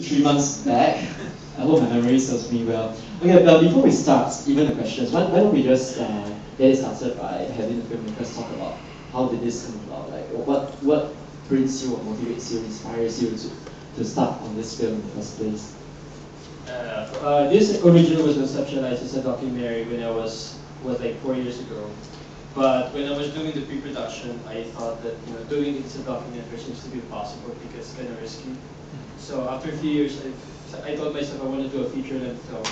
3 months back. I hope my memory serves me well. Okay, before we start, even the questions, why don't we just get it started by having the filmmakers talk about how did this come about? Like, what brings you or motivates you, inspires you to start on this film in the first place? This originally was conceptualized as a documentary when I was like 4 years ago. But when I was doing the pre-production, I thought that doing it as a documentary seems to be impossible because it's kind of risky. So after a few years, I told myself I want to do a feature-length film,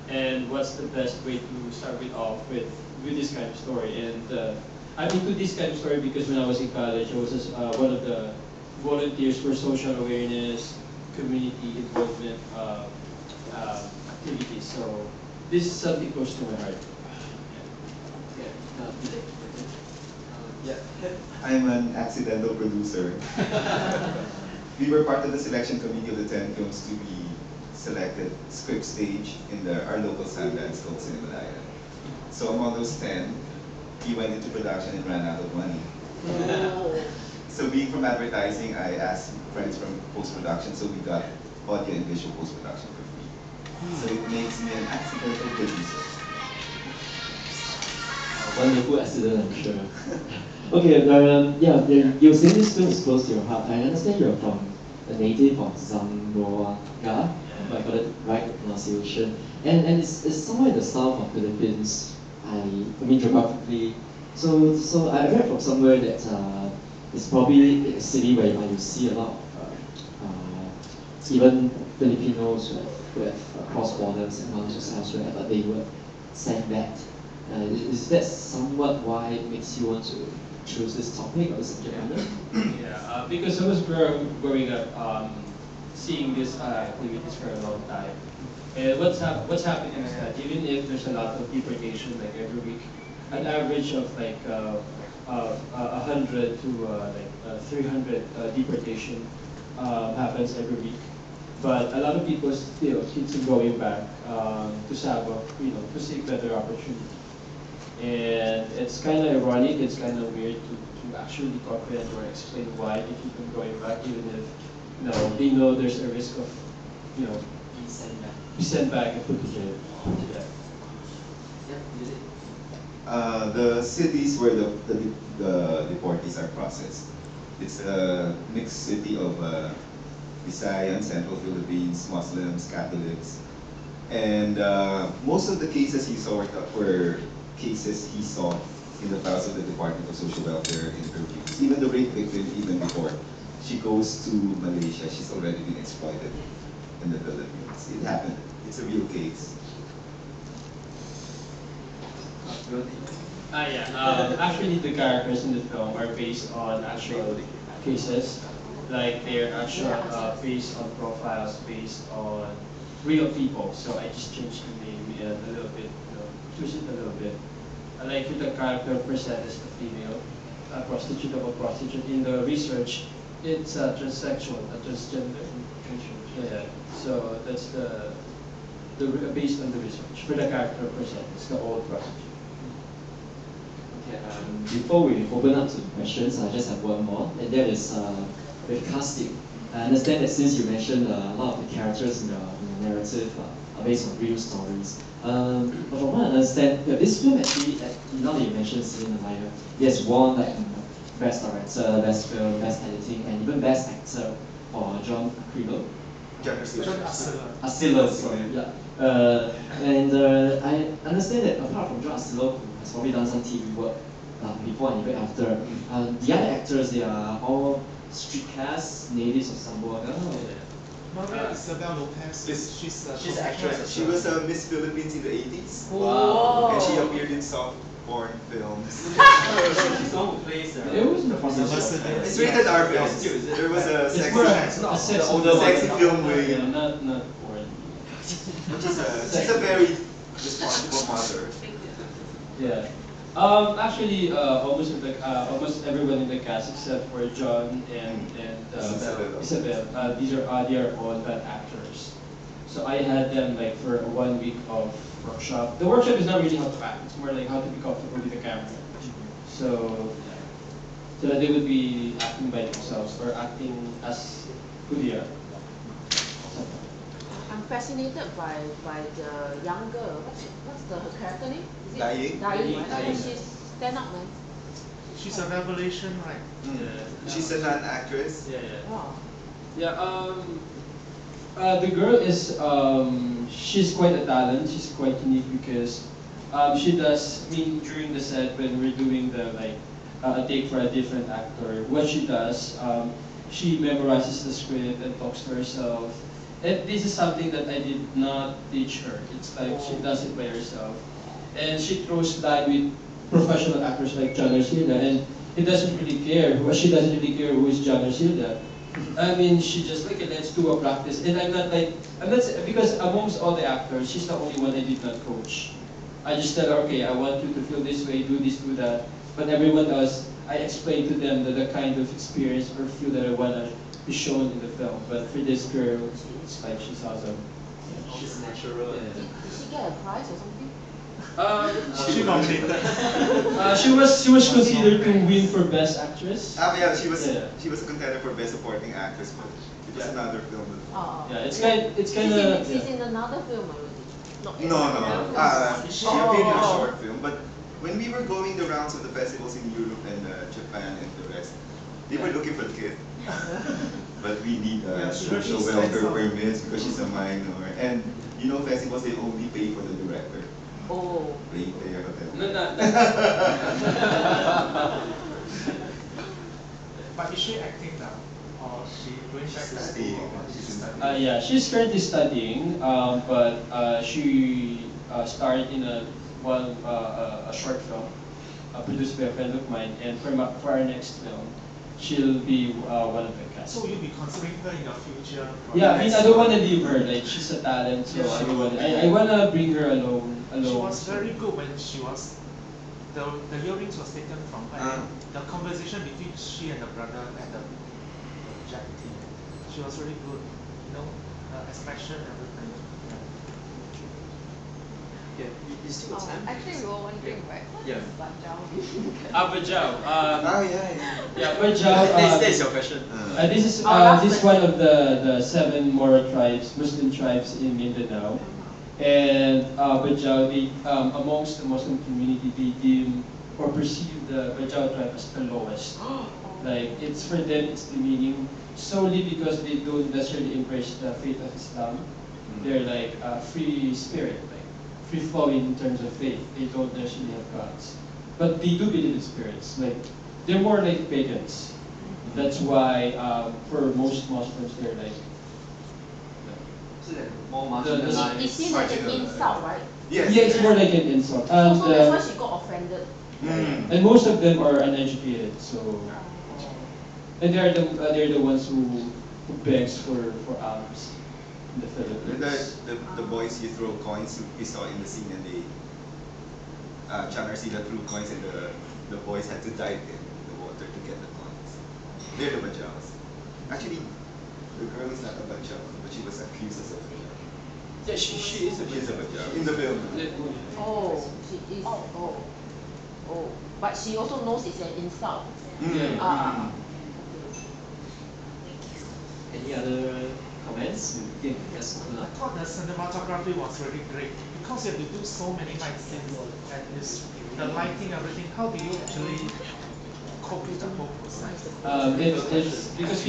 and what's the best way to start with this kind of story? And I'm into this kind of story because when I was in college, I was one of the volunteers for social awareness, community involvement activities. So this is something close to my heart. Yeah. I'm an accidental producer. We were part of the selection committee of the 10 films to be selected script stage in our local Sundance called Cineleisure. So among those 10, we went into production and ran out of money. So being from advertising, I asked friends from post-production, so we got audio and visual post-production for free. So it makes me an accidental producer. Wonderful accident, I'm sure. Okay, you're saying this film is close to your heart. I understand you're from a native of Zamboanga, if I got it right, the pronunciation. And it's somewhere in the south of Philippines, I mean geographically. So I read from somewhere that it's probably a city where you see a lot of even Filipinos who have crossed borders and gone to elsewhere, but they were sent back. Is that somewhat why it makes you want to choose this topic or this subject matter? Yeah, because I was growing up seeing these activities for a long time. And what's happening is that even if there's a lot of deportation like every week, an average of like 100 to 300 deportation happens every week. But a lot of people still keep going back to Sabah, to seek better opportunity. And it's kind of ironic, it's kind of weird to actually comprehend or explain why they keep on going back, even if they know there's a risk of be sent back and put to jail. The cities where the deportees are processed. It's a mixed city of Visayan, Central Philippines, Muslims, Catholics, and most of the cases he saw were cases he saw in the files of the Department of Social Welfare interviews. Even the rape victim, even before she goes to Malaysia, she's already been exploited in the Philippines. It happened. It's a real case. Actually, the characters in the film are based on actual cases. Like they're actual based on profiles, based on real people. So I just changed the name and a little bit, twist it a little bit. Like with the character present as the female, a prostitute of a prostitute. In the research, it's transsexual, a transgender. Yeah. So that's the based on the research for the character present. It's the old prostitute. Okay, before we open up to questions, I just have one more, and that is with casting. I understand that since you mentioned a lot of the characters in the narrative are based on real stories. But from what I understand, this film actually, now that you mentioned Cineleisure, it has won like Best Director, Best Film, Best Editing, and even Best Actor for John Cribble. John Asilo, sorry, yeah. And I understand that apart from John Asilo, who has probably done some TV work before and even after, the other actors, they are all street cast natives of Zamboanga. Maria Isabel Lopez. She's an actress. She was Miss Philippines in the 80s. Wow. And she appeared in soft porn films. She's the one who plays It wasn't a process. It's rated R films. There was a sexy film with not porn. she's a very responsible mother. Yeah. Actually, almost everyone in the cast except for John and Isabel. They are all bad actors. So I had them like for 1 week of workshop. The workshop is not really how to act; it's more like how to be comfortable with the camera. So that they would be acting by themselves or acting as who they are. fascinated by the young girl. Her character name? Is it Dayoc. Dayoc, right? Dayoc. She's stand up, man. She's a revelation, right? Yeah. She's a non-actress. Yeah, yeah. Wow. Yeah, the girl is, she's quite a talent. She's quite unique because she does, I mean, during the set when we're doing the, like, a take for a different actor, what she does, she memorizes the script and talks to herself. And this is something that I did not teach her. It's like she does it by herself. And she throws line with professional actors like John Arcila, and he doesn't really care. She doesn't really care who is John Arcila. I mean, she just like, let's do a practice. And I'm not, because amongst all the actors, she's the only one I did not coach. I just tell her, okay, I want you to feel this way, do this, do that. But everyone else, I explain to them the kind of experience or feel that I want to be shown in the film. But for this girl, it's like she's awesome. She's natural. Did she get a prize or something? She nominated. She was considered to win for Best Actress. Yeah, she was a contender for Best Supporting Actress, but it was another film. Yeah, it's kind of. She's in another film already. No. She appeared in a short film, but when we were going the rounds of the festivals in Europe and Japan and the rest, they were looking for the kid. But we need social welfare permits because she's a minor. And you know, festivals, they only pay for the director. Oh. Pay a hotel. No. But is she acting now? Or she going back to school? Yeah, she's currently studying, but she starred in a short film produced by a friend of mine, and for our next film, she'll be one of the cast. So you'll be considering her in your future? Yeah, I mean, I don't want to leave her. Like, she's a talent, so I want to bring her along. She was very good when she was. The earrings was taken from her. The conversation between she and the brother and the Jack team. She was really good. You know, expression, everything. Yeah, you still got time? Actually, we were wondering, right? Yeah. Bajau. Yeah. Bajau. That's your question. This is one of the 7 Moro tribes, Muslim tribes in Mindanao. And Bajau, amongst the Muslim community, they deem or perceive the Bajau tribe as the lowest. Like, it's for them, it's demeaning solely because they don't necessarily embrace the faith of Islam. They're like free spirit, like free flowing in terms of faith. They don't necessarily have gods, but they do believe in spirits. Like, they're more like pagans. That's why for most Muslims, they're like. More marginalized. It seems like an insult, right? Yes. Yeah, it's more like an insult. And, So that's why she got offended. and most of them are uneducated, so. And they're the ones who begs for alms in the Philippines. The boys, you throw coins, we saw in the scene, and they Chan Arcila threw coins, and the boys had to dive in the water to get the coins. They're the Bajaus. Actually, the girl is not a Bajau, but she was accused as a Bajau. Yeah, she is a Bajau in the film. Oh, she is. Oh. But she also knows it's an insult. Any other comments? Yeah, yes. I thought the cinematography was really great because you have to do so many night scenes and the lighting, everything. How do you actually cope with the whole process? It's because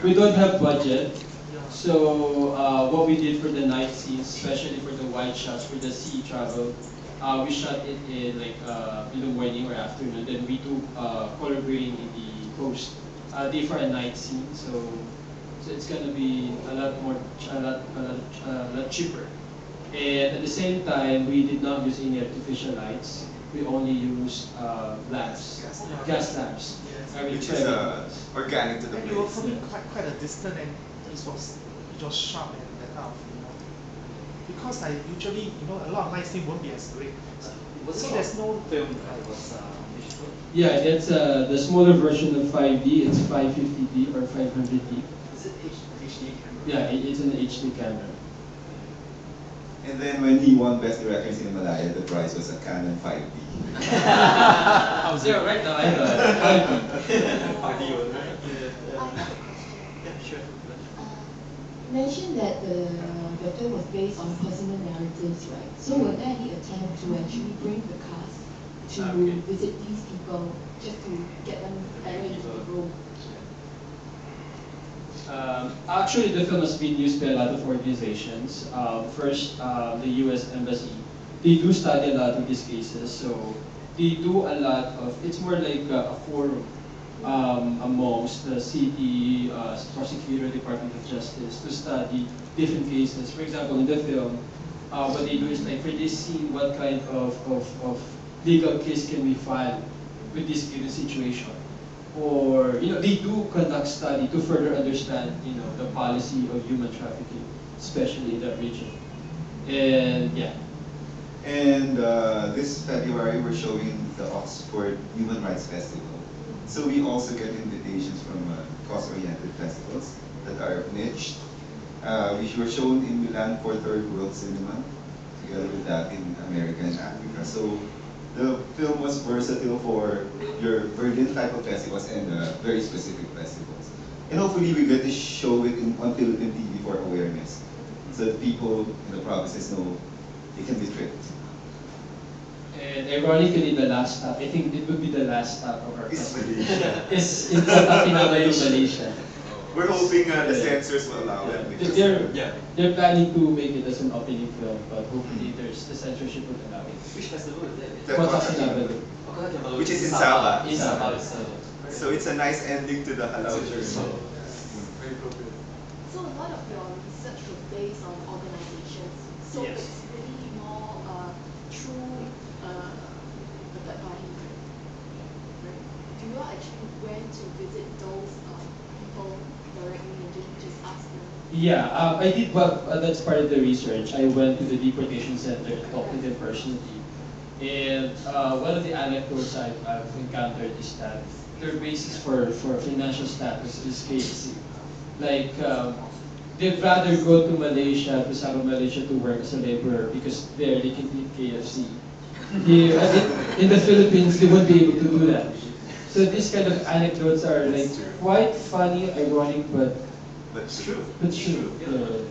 we don't have budget. So what we did for the night scenes, especially for the wide shots for the sea travel, we shot it in like in the morning or afternoon. Then we do color grading in the coast day for a night scene. So it's gonna be a lot cheaper. And at the same time, we did not use any artificial lights. We only used lamps, gas lamps. Which is organic to the And you were place. from quite a distance, and it was sharp and that kind of, because I usually, a lot of night scenes won't be as great. So there's no film. It was digital. Yeah, that's the smaller version of 5D. It's 550D or 500D. Is it HD camera? Yeah, it's an HD camera. And then when he won Best Director in Malaya, the prize was a Canon 5D. Oh, zero right now. I have 5D. I have a question. Yeah, sure. mentioned that the film was based on personal narratives, right? So were there any attempt to actually bring the cast to visit these people just to get them better into the role? Actually, the film has been used by a lot of organizations. First, the U.S. Embassy. They do study a lot of these cases, so they do a lot of, it's more like a forum amongst the city, prosecutor, Department of Justice to study different cases. For example, in the film, what they do is like for this scene, what kind of legal case can we file with this given situation? Or, they do conduct study to further understand, the policy of human trafficking, especially in that region. And yeah. And this February, we're showing the Oxford Human Rights Festival. So we also get invitations from cause-oriented festivals that are niched. We were shown in Milan for Third World Cinema, together with that in America and Africa. So the film was versatile for your Berlin type of festivals and very specific festivals. And hopefully we get to show it on Philippine TV for awareness, so that people in the provinces know they can be tricked. And ironically, the last stop, I think it would be the last stop of our It's festival, Malaysia. is in Kota Kinabalu, Malaysia. We're hoping the censors will allow it. Because, They're planning to make it as an opening film, but hopefully the censorship will allow it. Which festival is that? The Kota Kota Kinabalu. which is in Sabah. In Sabah. So it's a nice ending to the Halaw journey. Very appropriate. So a lot of your research was based on organizations. So Yes. it's really more through the third party. Right? Do you all actually went to visit those people directly and just ask them? Yeah, I did, well, that's part of the research. I went to the deportation center and talked to them personally. And one of the anecdotes I've encountered is that their basis for financial status is KFC. Like, they'd rather go to Malaysia, to Sabah, Malaysia to work as a laborer because there they can eat KFC. In the Philippines, they won't be able to do that. So these kind of anecdotes are like quite funny, ironic, but But true. true. Yeah.